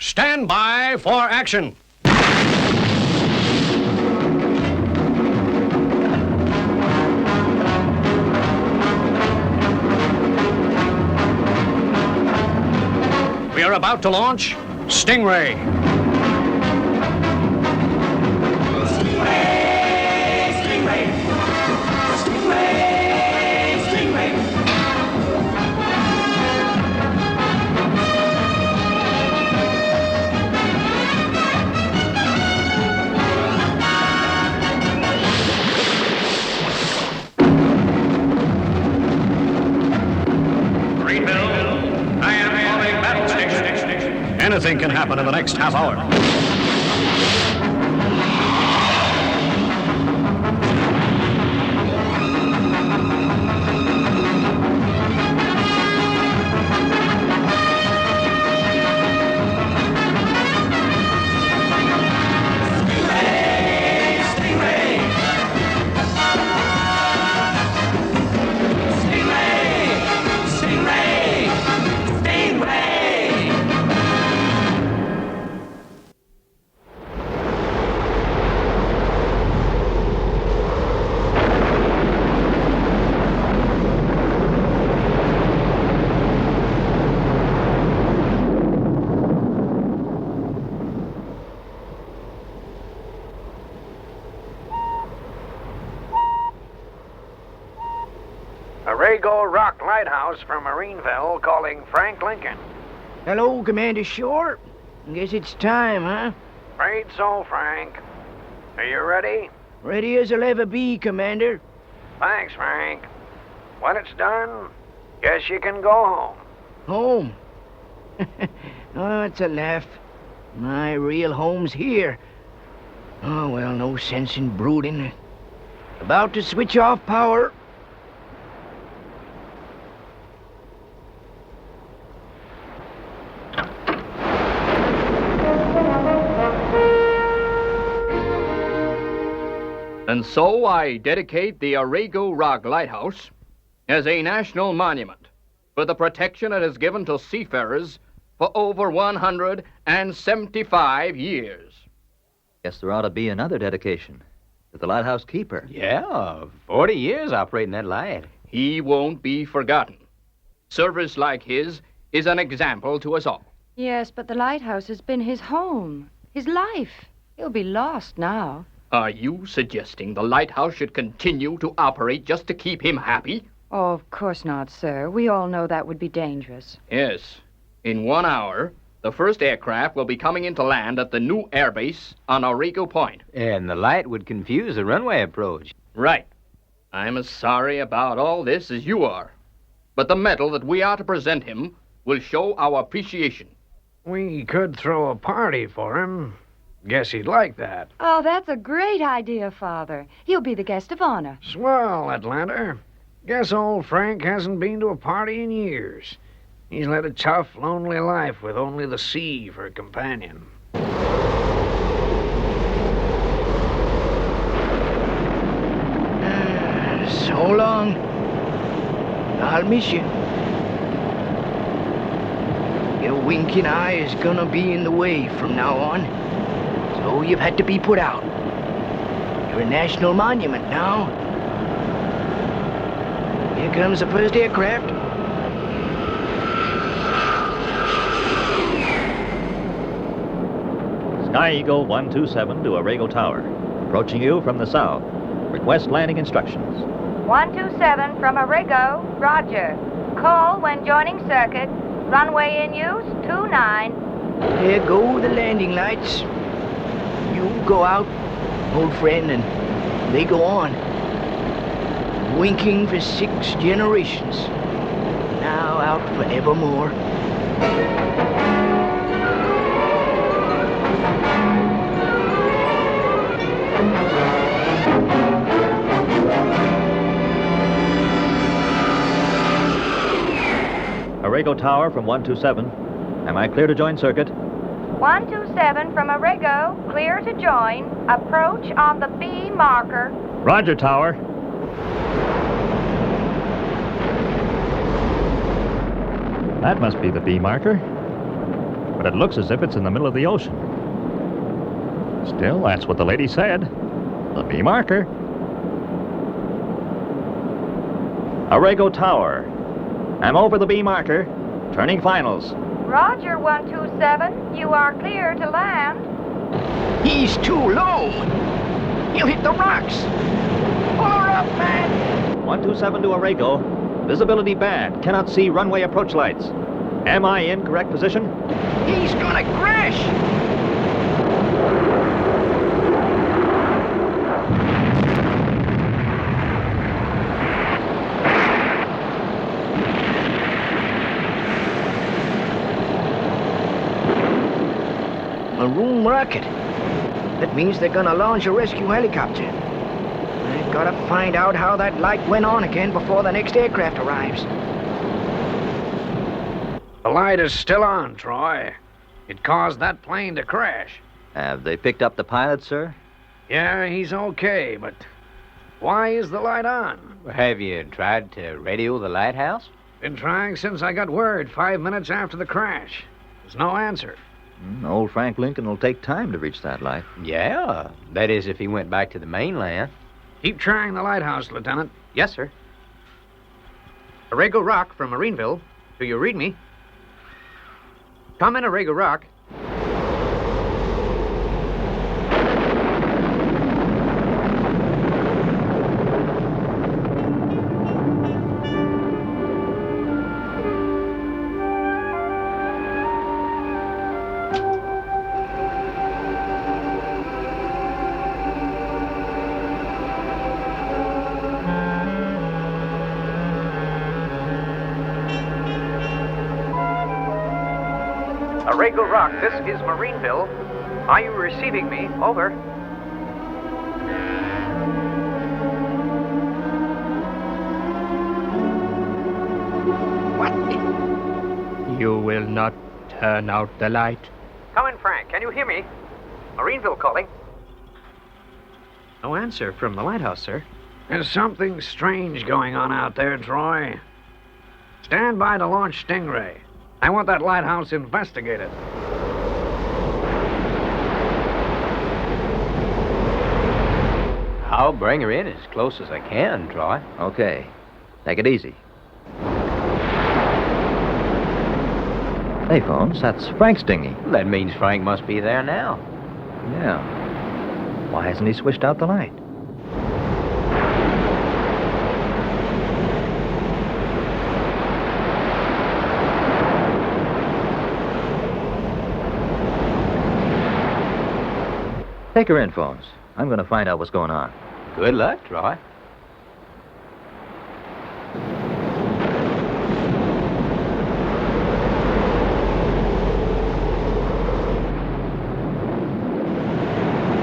Stand by for action. We are about to launch Stingray. Anything can happen in the next half hour. Lighthouse from Marineville calling Frank Lincoln. Hello, Commander Short. Guess it's time, huh? Afraid so, Frank. Are you ready? Ready as I'll ever be, Commander. Thanks, Frank. When it's done, guess you can go home. Home? Oh, it's a laugh. My real home's here. Oh, well, no sense in brooding. About to switch off power. And so I dedicate the Arrigo Rock Lighthouse as a national monument for the protection it has given to seafarers for over 175 years. Guess there ought to be another dedication to the lighthouse keeper. Yeah, 40 years operating that light. He won't be forgotten. Service like his is an example to us all. Yes, but the lighthouse has been his home, his life. He'll be lost now. Are you suggesting the lighthouse should continue to operate just to keep him happy? Oh, of course not, sir. We all know that would be dangerous. Yes. In 1 hour, the first aircraft will be coming into land at the new airbase on Arrigo Point. And the light would confuse the runway approach. Right. I'm as sorry about all this as you are. But the medal that we are to present him will show our appreciation. We could throw a party for him. Guess he'd like that. Oh, that's a great idea, Father. He'll be the guest of honor. Swell, Atlanta. Guess old Frank hasn't been to a party in years. He's led a tough, lonely life with only the sea for a companion. So long. I'll miss you. Your winking eye is gonna be in the way from now on. So you've had to be put out. You're a national monument now. Here comes the first aircraft. Sky Eagle 127 to Arrigo Tower. Approaching you from the south. Request landing instructions. 127 from Arrigo, roger. Call when joining circuit. Runway in use, 29. There go the landing lights. You go out, old friend, and they go on. Winking for 6 generations. Now out forevermore. Arrigo Tower from 127. Am I clear to join circuit? 127 from Arrigo, clear to join. Approach on the B marker. Roger, Tower. That must be the B marker. but it looks as if it's in the middle of the ocean. Still, that's what the lady said. The B marker. Arago Tower. I'm over the B marker. Turning finals. Roger, 127. You are clear to land. He's too low. He'll hit the rocks. Pull her up, man. 127 to Arago. Visibility bad. Cannot see runway approach lights. Am I in correct position? He's gonna crash. Maroon rocket. That means they're gonna launch a rescue helicopter. I've gotta find out how that light went on again before the next aircraft arrives. The light is still on, Troy. It caused that plane to crash. Have they picked up the pilot, sir? Yeah, he's okay, but why is the light on? Have you tried to radio the lighthouse? Been trying since I got word 5 minutes after the crash. There's no answer. Old Frank Lincoln will take time to reach that light. Yeah, that is if he went back to the mainland. Keep trying the lighthouse, Lieutenant. Yes, sir. Arago Rock from Marineville. Do you read me? Come in, Arago Rock. Arago Rock, this is Marineville. Are you receiving me? Over. What? You will not turn out the light. Come in, Frank. Can you hear me? Marineville calling. No answer from the lighthouse, sir. There's something strange going on out there, Troy. Stand by to launch Stingray. I want that lighthouse investigated. I'll bring her in as close as I can, Troy. Okay. Take it easy. Hey, Phones, that's Frank's dinghy. That means Frank must be there now. Yeah. Why hasn't he switched out the light? Take her in, Phones. I'm going to find out what's going on. Good luck, Troy.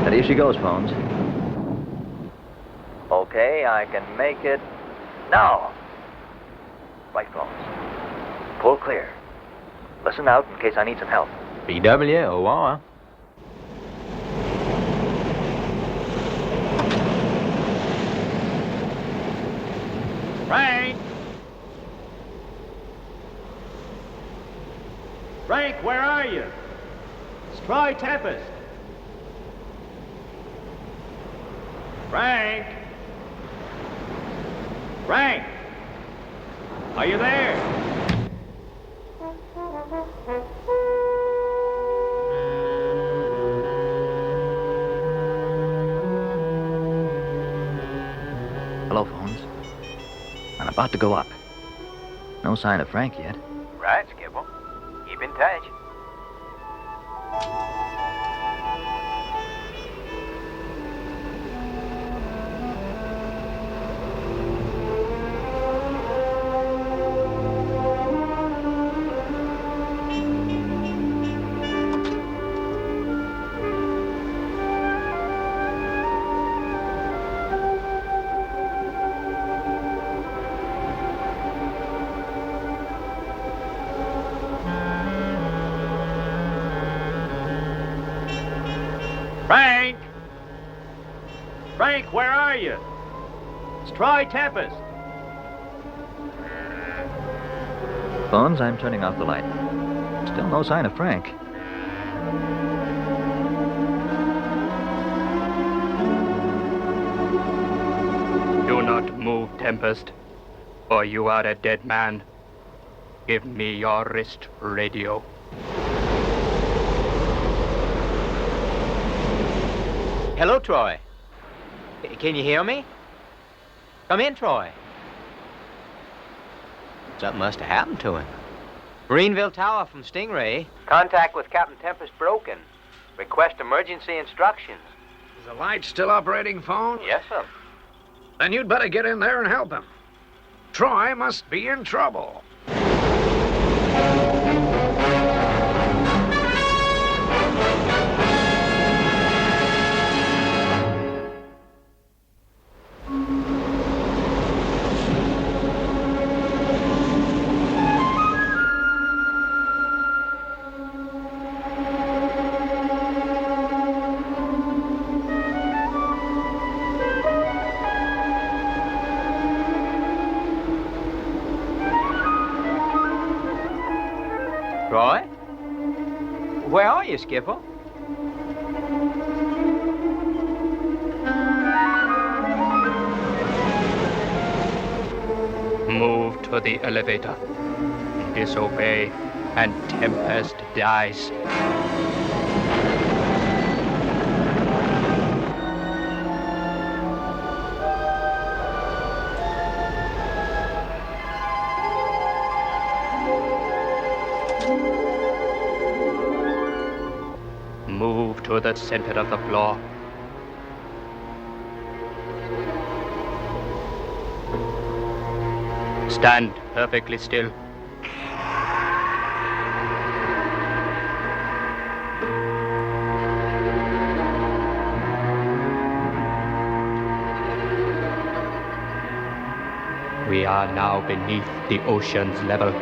And here she goes, Phones. Okay, I can make it now. Right, Phones. Pull clear. Listen out in case I need some help. BWOR. Frank! Frank, where are you? It's Troy Tempest. Frank! Frank! Are you there? Hello, Phones. I'm about to go up. No sign of Frank yet. Right, Skipper. Keep in touch. Frank! Frank, where are you? It's Troy Tempest. Phones, I'm turning off the light. Still no sign of Frank. Do not move, Tempest, or you are a dead man. Give me your wrist radio. Hello, Troy. Can you hear me? Come in, Troy. Something must have happened to him. Greenville Tower from Stingray. Contact with Captain Tempest broken. Request emergency instructions. Is the light still operating phone? Yes, sir. Then you'd better get in there and help him. Troy must be in trouble. Troy? Where are you, Skipper? Move to the elevator. Disobey, and Tempest dies. Move to the center of the floor. Stand perfectly still. We are now beneath the ocean's level.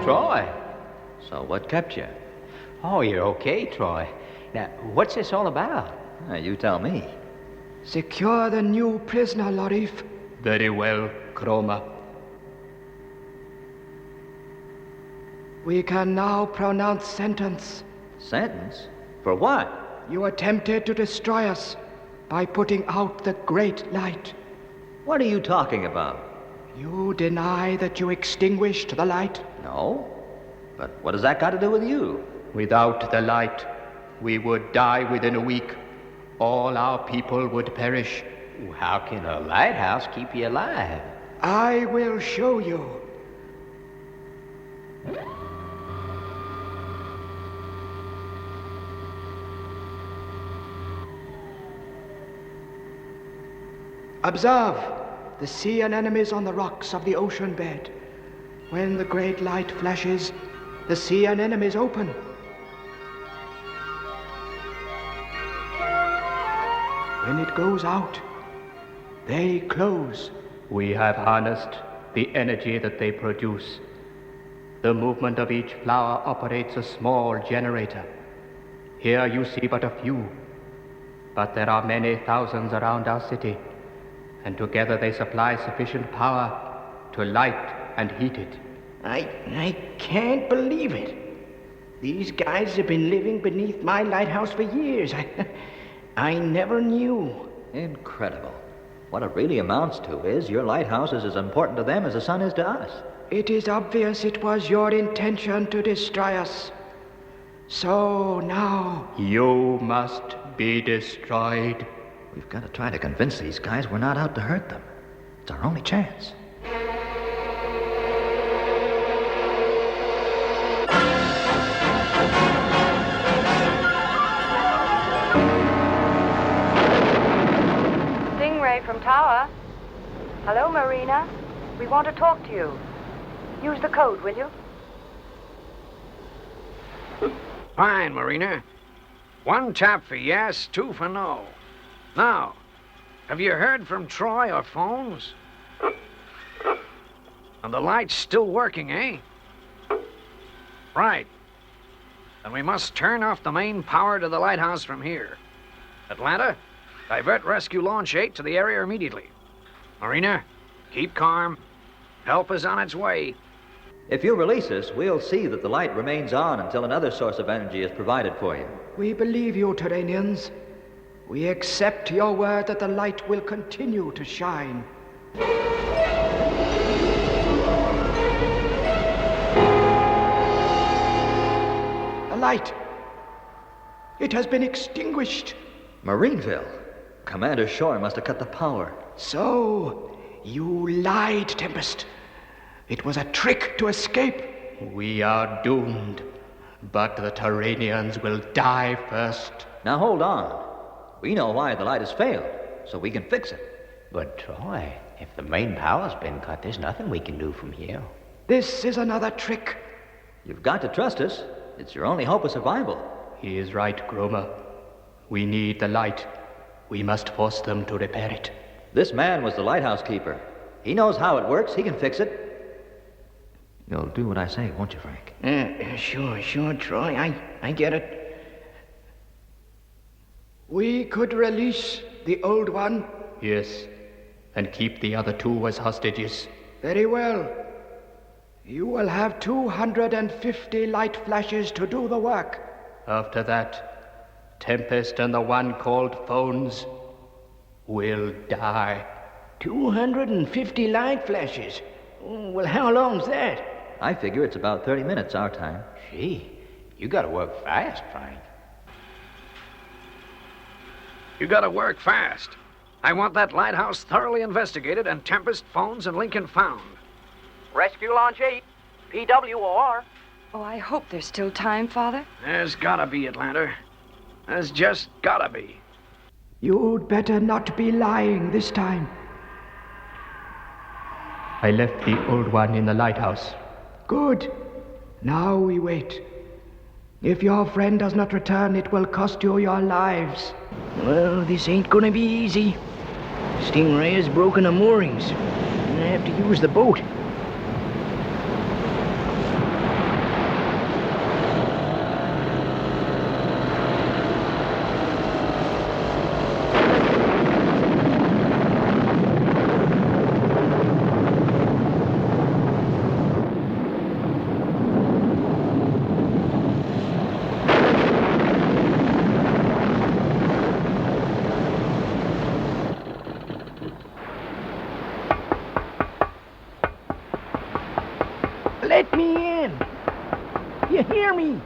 Troy. So what kept you? Oh, you're okay, Troy. Now, what's this all about? You tell me. Secure the new prisoner, Larif. Very well, Chroma. We can now pronounce sentence. Sentence? For what? You attempted to destroy us by putting out the great light. What are you talking about? You deny that you extinguished the light? No. But what has that got to do with you? Without the light, we would die within a week. All our people would perish. How can a lighthouse keep you alive? I will show you. Observe the sea anemones on the rocks of the ocean bed. When the great light flashes, the sea anemones open. When it goes out, they close. We have harnessed the energy that they produce. The movement of each flower operates a small generator. Here you see but a few, but there are many thousands around our city, and together they supply sufficient power to light and heat it. I can't believe it. These guys have been living beneath my lighthouse for years. I never knew. Incredible. What it really amounts to is your lighthouse is as important to them as the sun is to us. It is obvious it was your intention to destroy us. So now... You must be destroyed. We've got to try to convince these guys we're not out to hurt them. It's our only chance. Stingray from Tower. Hello, Marina. We want to talk to you. Use the code, will you? Fine, Marina. 1 tap for yes, 2 for no. Now, have you heard from Troy or phones? And the light's still working, eh? Right. Then we must turn off the main power to the lighthouse from here. Atlanta, divert Rescue Launch 8 to the area immediately. Marina, keep calm. Help is on its way. If you release us, we'll see that the light remains on until another source of energy is provided for you. We believe you, Terranians. We accept your word that the light will continue to shine. The light. It has been extinguished. Marineville. Commander Shore must have cut the power. So, you lied, Tempest. It was a trick to escape. We are doomed, but the Terranians will die first. Now hold on. We know why the light has failed, so we can fix it. But, Troy, if the main power's been cut, there's nothing we can do from here. This is another trick. You've got to trust us. It's your only hope of survival. He is right, Gromer. We need the light. We must force them to repair it. This man was the lighthouse keeper. He knows how it works. He can fix it. You'll do what I say, won't you, Frank? Sure, Troy. I get it. We could release the old one. Yes, and keep the other two as hostages. Very well. You will have 250 light flashes to do the work. After that, Tempest and the one called Phones will die. 250 light flashes? Well, how long's that? I figure it's about 30 minutes our time. Gee, you gotta work fast, Frank. You gotta work fast. I want that lighthouse thoroughly investigated and Tempest, Phones, and Lincoln found. Rescue Launch 8, PWOR. Oh, I hope there's still time, Father. There's gotta be, Atlanta. There's just gotta be. You'd better not be lying this time. I left the old one in the lighthouse. Good. Now we wait. If your friend does not return, it will cost you your lives. Well, this ain't gonna be easy. Stingray has broken the moorings. I have to use the boat. Let me in! You hear me?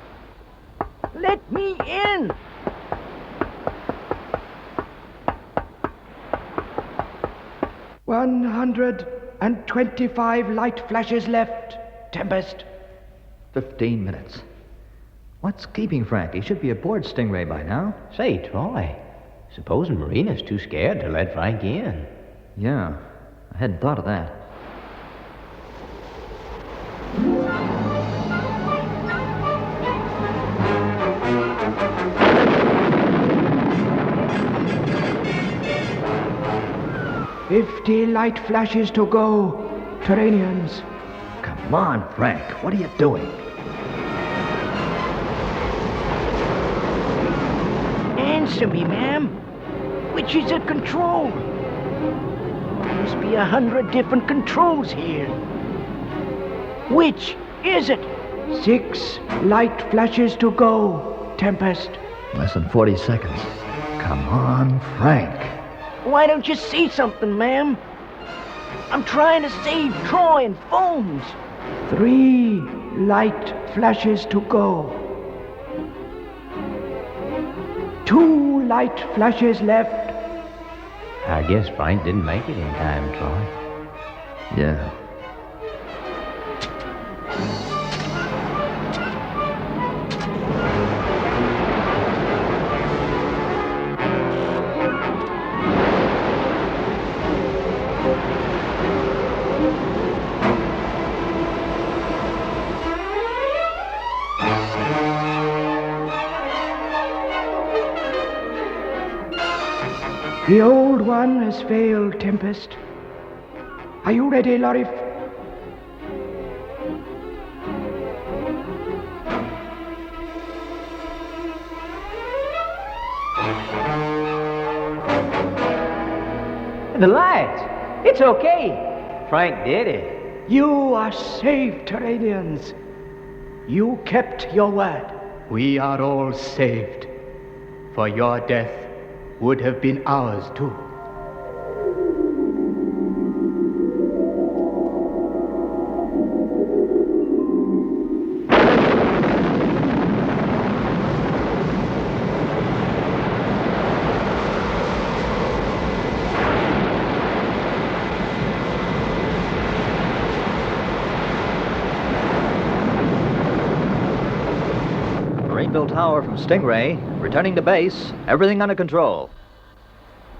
Let me in! $125 light flashes left, Tempest. 15 minutes. What's keeping Frank? He should be aboard Stingray by now. Say, Troy, supposing Marina's too scared to let Frank in. Yeah, I hadn't thought of that. $50 light flashes to go, Terranians. Come on, Frank. What are you doing? Answer me, ma'am. Which is the control? There must be 100 different controls here. Which is it? 6 light flashes to go, Tempest. Less than 40 seconds. Come on, Frank. Why don't you say something, ma'am? I'm trying to save Troy and Phones. 3 light flashes to go. 2 light flashes left. I guess Frank didn't make it in time, Troy. Yeah. The old one has failed, Tempest. Are you ready, Lorif? The lights. It's okay. Frank did it. You are saved, Terranians. You kept your word. We are all saved, for your death would have been ours too. Marine-built tower from Stingray, returning to base, everything under control.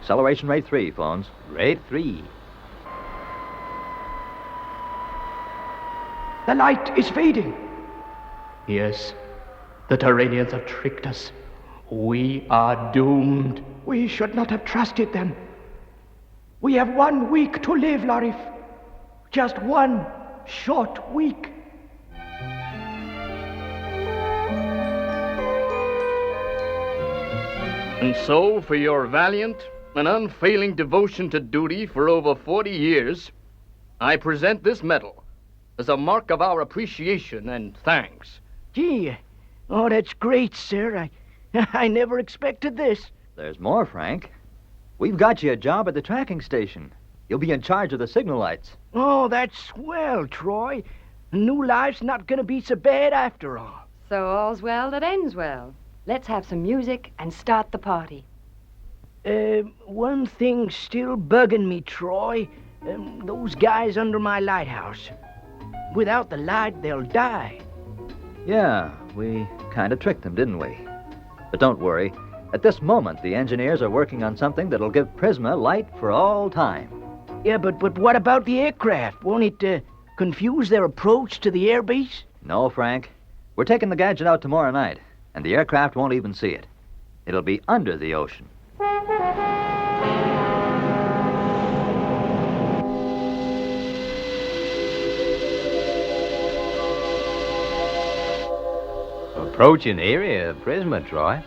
Acceleration rate 3, phones. Rate 3. The light is fading. Yes, the Terranians have tricked us. We are doomed. We should not have trusted them. We have 1 week to live, Larif. Just 1 short week. And so, for your valiant and unfailing devotion to duty for over 40 years, I present this medal as a mark of our appreciation and thanks. Gee, oh, that's great, sir. I never expected this. There's more, Frank. We've got you a job at the tracking station. You'll be in charge of the signal lights. Oh, that's swell, Troy. New life's not gonna be so bad after all. So all's well that ends well. Let's have some music and start the party. One thing's still bugging me, Troy. Those guys under my lighthouse. Without the light, they'll die. Yeah, we kind of tricked them, didn't we? But don't worry. At this moment, the engineers are working on something that'll give Prisma light for all time. Yeah, but what about the aircraft? Won't it confuse their approach to the airbase? No, Frank. We're taking the gadget out tomorrow night, and the aircraft won't even see it. It'll be under the ocean. Approaching the area of Prisma, Troy.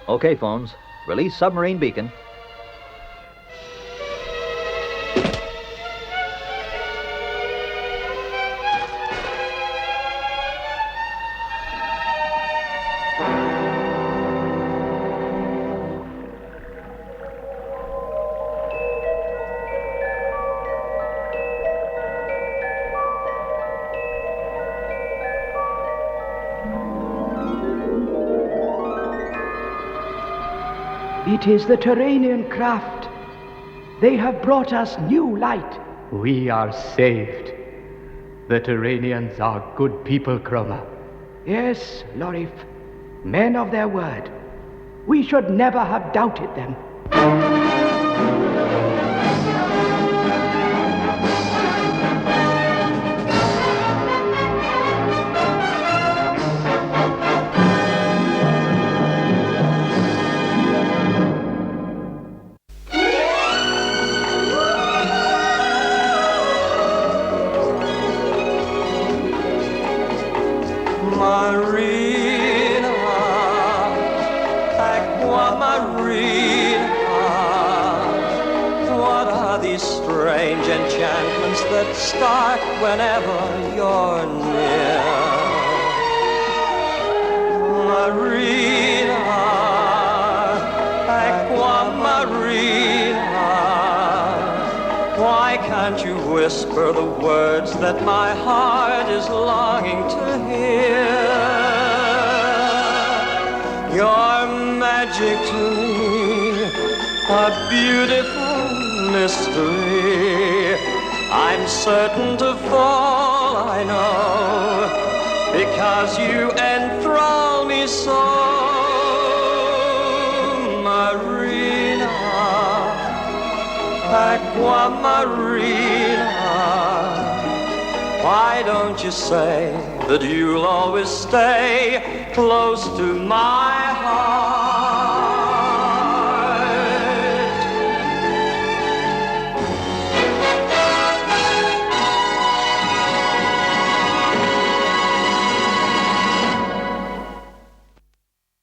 Okay, phones. Release submarine beacon. It is the Terranian craft. They have brought us new light. We are saved. The Terranians are good people, Chroma. Yes, Lorif. Men of their word. We should never have doubted them. That start whenever you're near. Marina, aquamarina, why can't you whisper the words that my heart is longing to hear? Your magic to me, a beautiful mystery. I'm certain to fall, I know, because you enthrall me so. Marina, aquamarina, why don't you say that you'll always stay close to my heart?